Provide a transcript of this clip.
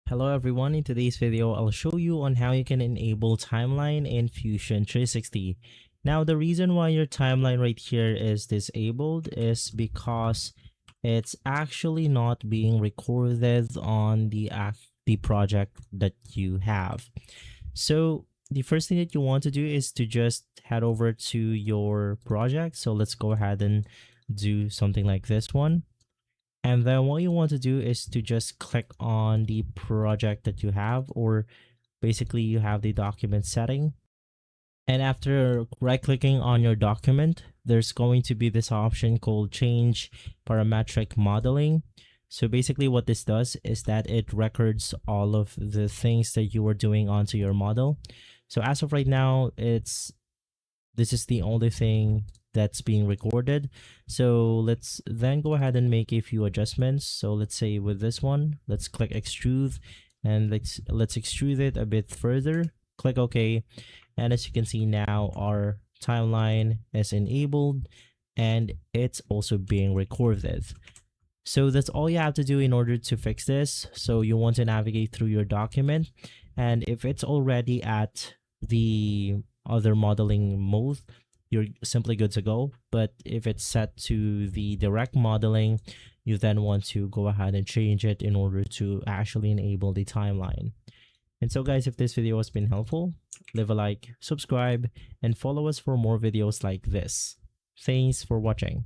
Hello everyone, in today's video I'll show you on how you can enable timeline in Fusion 360. Now the reason why your timeline right here is disabled is because it's actually not being recorded on the project that you have. So the first thing that you want to do is to just head over to your project. So let's go ahead and do something like this one. And then what you want to do is to just click on the project that you have, or basically you have the document setting. And after right clicking on your document, there's going to be this option called change parametric modeling. So basically what this does is that it records all of the things that you were doing onto your model. So as of right now, this is the only thing that's being recorded. So let's then go ahead and make a few adjustments. So let's say with this one, let's click extrude and let's extrude it a bit further. Click OK. And as you can see now, our timeline is enabled and it's also being recorded. So that's all you have to do in order to fix this. So you want to navigate through your document, and if it's already at the other modeling mode, you're simply good to go. But if it's set to the direct modeling, you then want to go ahead and change it in order to actually enable the timeline. And so guys, if this video has been helpful, leave a like, subscribe, and follow us for more videos like this. Thanks for watching.